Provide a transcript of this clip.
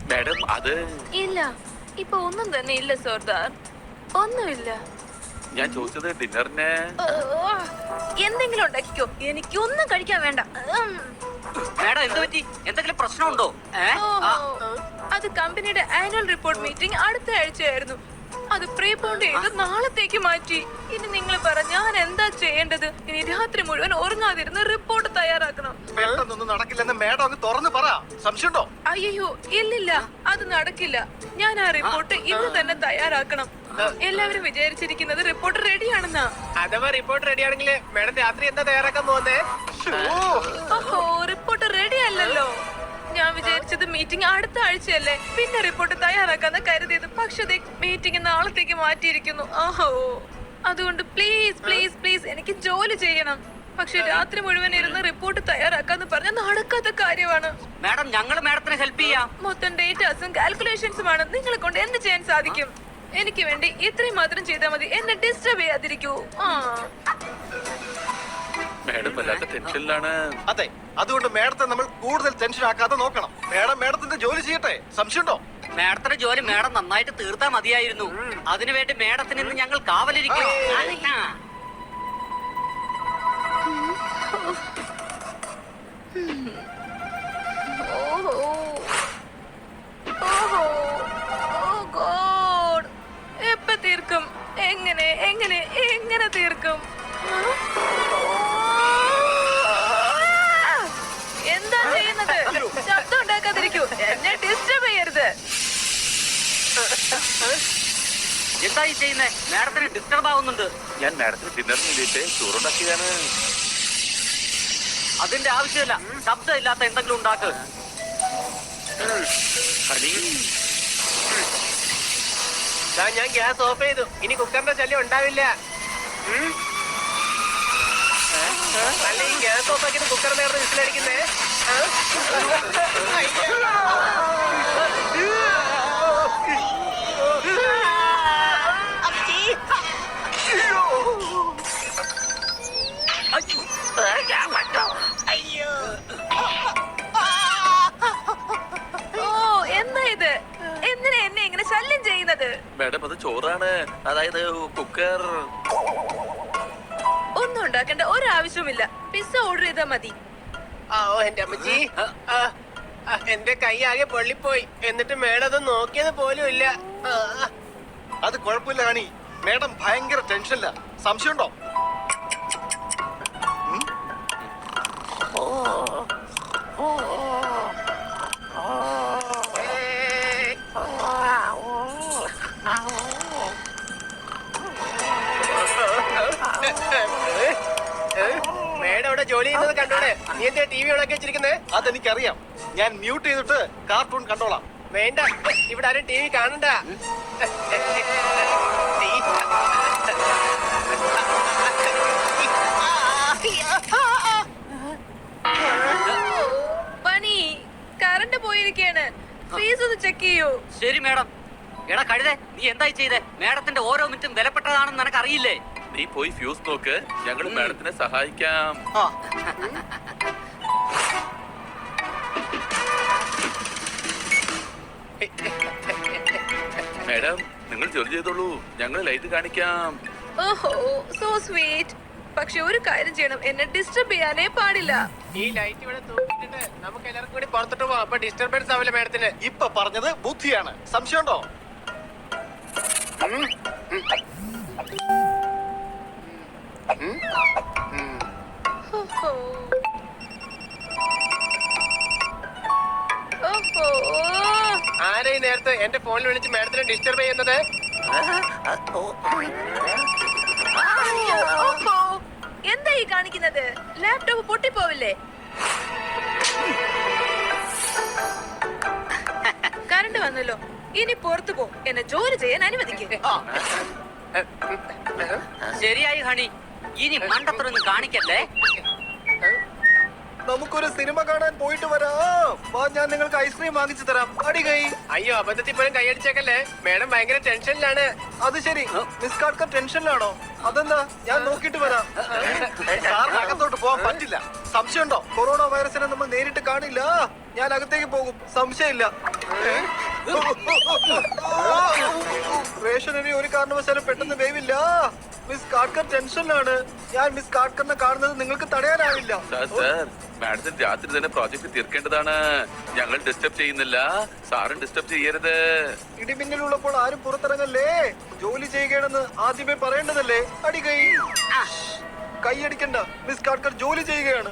Madam അത് ഇല്ല, ഇപ്പൊ ഒന്നും തന്നെ ഇല്ല സർദാർ, ഒന്നുമില്ല. ഞാൻ ചോദിച്ചത് ഡിന്നറിന് എന്തെങ്കിലും ഉണ്ടാക്കിക്കോ, എനിക്കൊന്നും കഴിക്കാൻ വേണ്ട. മാഡം എന്ത് പറ്റി? എന്തെങ്കിലും പ്രശ്നമുണ്ടോ? അത് കമ്പനിയുടെ ആനുവൽ റിപ്പോർട്ട് മീറ്റിംഗ് അടുത്ത ആഴ്ചയായിരുന്നു. അത് പ്രീപോണ്ട് ചെയ്ത് നാളത്തേക്ക് മാറ്റി. ഇനി നിങ്ങൾ പറ, ഞാൻ എന്താ ചെയ്യേണ്ടത്? ഇനി രാത്രി മുഴുവൻ ഉറങ്ങാതിരുന്ന് റിപ്പോർട്ട് തയ്യാറാക്കണം. പെട്ടെന്നൊന്നും നടക്കില്ലെന്ന് മേഡം അങ്ങ് തുറന്ന് പറ. സംശയമുണ്ടോ? അയ്യോ ഇല്ലില്ല, അത് നടക്കില്ല. ഞാൻ ആ റിപ്പോർട്ട് ഇന്ന് തന്നെ തയ്യാറാക്കണം. എല്ലാവരും വിചാരിച്ചിരിക്കുന്നത് റിപ്പോർട്ട് റെഡിയാണെന്നാ. അഥവാ റിപ്പോർട്ട് റെഡിയാണെങ്കിൽ മേഡം രാത്രി എന്താ തയ്യാറാക്കാൻ പോകുന്നേ? ഓഹോ, റിപ്പോർട്ട് റെഡി അല്ലല്ലോ. ഞാൻ വിചാരിച്ചത് മീറ്റിംഗ് അടുത്ത ആഴ്ചയല്ലേ, പിന്നെ റിപ്പോർട്ട് തയ്യാറാക്കാന്ന് കരുതിയത്. പക്ഷേ മീറ്റിംഗ് നാളത്തേക്ക് മാറ്റിയിരിക്കുന്നു. ഓഹോ, അതുകൊണ്ട് പ്ലീസ് പ്ലീസ് പ്ലീസ് എനിക്ക് ജോലി ചെയ്യണം. പക്ഷെ രാത്രി മുഴുവൻ ഇരുന്ന് റിപ്പോർട്ട് തയ്യാറാക്കാന്ന് പറഞ്ഞാൽ നടക്കാത്ത കാര്യമാണ്. മാഡം, ഞങ്ങൾ മാഡത്തിന് ഹെൽപ്പ് ചെയ്യാം. മൊത്തം ഡേറ്റാസും കാൽക്കുലേഷൻസുമാണ്. നിങ്ങളെ കൊണ്ട് എന്ത് ചെയ്യാൻ സാധിക്കും? എനിക്ക് വേണ്ടി ഇത്രയും മാത്രം ചെയ്താൽ മതി. എന്നെ ഡിസ്റ്റർബ് ചെയ്യാതിരിക്കൂ. മാഡം വല്ലാത്ത ടെൻഷനിലാണ്. അതെ, അതുകൊണ്ട് മേഡത്തെ നമ്മൾ കൂടുതൽ ടെൻഷൻ ആക്കാതെ നോക്കണം. മേഡത്തിന്റെ ജോലി ചെയ്യട്ടെ. സംശയമുണ്ടോ? മാഡത്തിന്റെ ജോലി മാഡം നന്നായിട്ട് തീർത്താ മതിയായിരുന്നു. അതിനുവേണ്ടി മാഡത്തിന് ഇന്ന് ഞങ്ങൾ കാവലിരിക്കും. എപ്പ തീർക്കും? എങ്ങനെ എങ്ങനെ എങ്ങനെ തീർക്കും? എന്താ ചെയ്യുന്നത്? ശബ്ദം ഉണ്ടാക്കാതിരിക്കൂ, എന്നെ ഡിസ്റ്റർബ് ചെയ്യരുത്. എന്താ ഈ ചെയ്യുന്നേ? മാഡത്തിന് ഡിസ്റ്റർബ് ആവുന്നുണ്ട്. ഞാൻ മാഡത്തിന് ഡിന്നറിന് വേണ്ടിയിട്ട് ചോറുണ്ടാക്കിയതാണ്. അതിന്റെ ആവശ്യമില്ല. ശബ്ദം ഇല്ലാത്ത എന്തെങ്കിലും ഉണ്ടാക്ക്. ഞാൻ ഗ്യാസ് ഓഫ് ചെയ്തു. ഇനി കുക്കറിന്റെ ശല്യം ഉണ്ടാവില്ല. അല്ല, ഈ ഗ്യാസ് ഓഫ് ആക്കിയിട്ട് കുക്കർ നേർന്ന് വിസിലടിക്കുന്നേ. ഓ, എന്താ ഇത്? എന്തിനാ എന്നെ ഇങ്ങനെ ശല്യം ചെയ്യുന്നത്? മാഡം അത് ചോറാണ്, അതായത് കുക്കർ. ഒന്നും ഉണ്ടാക്കേണ്ട ഒരാവശ്യവുമില്ല. പിസ്സ ഓർഡർ ചെയ്താൽ മതി. ഓ എന്റെ അമ്മച്ചി, എന്റെ കൈ ആകെ പൊള്ളിപ്പോയി. എന്നിട്ട് മേഡം അത് നോക്കിയത് പോലും ഇല്ല. അത് കുഴപ്പമില്ല റാണി. മേഡം ഭയങ്കര ടെൻഷനില്ല. സംശയമുണ്ടോ? മേഡം അവിടെ ജോലി ചെയ്യുന്നത് കണ്ടോടെ നീ എന്താ ടി വി ഉണക്കി വെച്ചിരിക്കുന്നേ? അതെനിക്കറിയാം. ഞാൻ മ്യൂട്ട് ചെയ്തിട്ട് കാർട്ടൂൺ കണ്ടോളാം. വേണ്ട, ഇവിടെ ആരും ടി വി കാണണ്ട. പണി, കറണ്ട് പോയിരിക്കാണ്. പ്ലീസ് ഒന്ന് ചെക്ക് ചെയ്യൂ. ശരി മാഡം. എടാ കഴുതേ, നീ എന്തായി ചെയ്തേ? മാഡത്തിന്റെ ഓരോ മിനിറ്റും വിലപ്പെട്ടതാണെന്ന് നിനക്ക് അറിയില്ലേ? നീ പോയി ഫ്യൂസ് നോക്ക്, ഞങ്ങൾ മാഡത്തിനെ സഹായിക്കാം. മാഡം, നിങ്ങൾ ജോലി ചെയ്തോളൂ, ഞങ്ങൾ ലൈറ്റ് കാണിക്കാം. ഓഹോ, സോ സ്വീറ്റ്. പക്ഷെ ഒരു കാര്യം ചെയ്യണം, എന്നെ ഡിസ്റ്റർബ് ചെയ്യാനേ പാടില്ല. ഈ ലൈറ്റ് ഇവിടെ തൂക്കിട്ടിട്ട് നമുക്ക് എല്ലാവർക്കും കൂടി പുറത്തോട്ട് പോവാം. അപ്പൊ ഡിസ്റ്റർബൻസ് ആവില്ല മാഡത്തിന്. ഇപ്പൊ പറഞ്ഞത് ബുദ്ധിയാണ്. സംശയമുണ്ടോ? ഓഹോ. ഓഹോ. ആരാ ഈ നേരത്തെ എന്റെ ഫോണിൽ വിളിച്ച് മാഡത്തിനെ ഡിസ്റ്റർബ് ചെയ്യുന്നത്? ഓഹോ. എന്താ ഈ കാണിക്കുന്നത്? ലാപ്ടോപ്പ് പൊട്ടിപ്പോവില്ലേ? കറണ്ട് വന്നല്ലോ. ഇനി പുറത്തു പോ, എന്നെ ജോലി ചെയ്യാൻ അനുവദിക്കുക. ശരിയായി ഹണി, ഇനി മണ്ടത്തരൊന്നും കാണിക്കല്ലേ. നമുക്കൊരു സിനിമ കാണാൻ പോയിട്ട് വരാം. വാ, ഞാൻ നിങ്ങൾക്ക് ഐസ്ക്രീം വാങ്ങിച്ചു തരാം. അടി കൈ. അയ്യോ അബദ്ധത്തിൽ പോലും കൈയടിച്ചേക്കല്ലേ, മേഡം ഭയങ്കര ടെൻഷനിലാണ്. അത് ശരി, മിസ് കാർക്കർ ടെൻഷനിലാണോ? അതെന്താ, ഞാൻ നോക്കിയിട്ട് വരാം. സാറിന് അകത്തോട്ട് പോകാൻ പറ്റില്ല. സംശയമുണ്ടോ? കൊറോണ വൈറസിനെ നമ്മൾ നേരിട്ട് കാണില്ല. ഞാൻ അകത്തേക്ക് പോകും, സംശയമില്ല. റേഷനറി ഒരു കാരണവശാലും പെട്ടെന്ന് വേവില്ല. മിസ് കാർക്കർ ടെൻഷനിലാണ്. ഞാൻ മിസ് കാർക്കറിനെ കാണുന്നത് നിങ്ങൾക്ക് തടയാനാവില്ല. സാർ മാഡത്തിന് രാത്രി തന്നെ പ്രോജക്ട് തീർക്കേണ്ടതാണ്. ഞങ്ങൾ ഡിസ്റ്റർബ് ചെയ്യുന്നില്ല, സാറും ഡിസ്റ്റർബ് ചെയ്യരുത്. ഇടിമിന്നലുള്ളപ്പോൾ ആരും പുറത്തിറങ്ങല്ലേ. ജോലി ചെയ്യുകയാണെന്ന് ആദ്യമേ പറയേണ്ടതല്ലേ. അടി കൈ. കൈയടിക്കണ്ട, മിസ് കാർക്കർ ജോലി ചെയ്യുകയാണ്.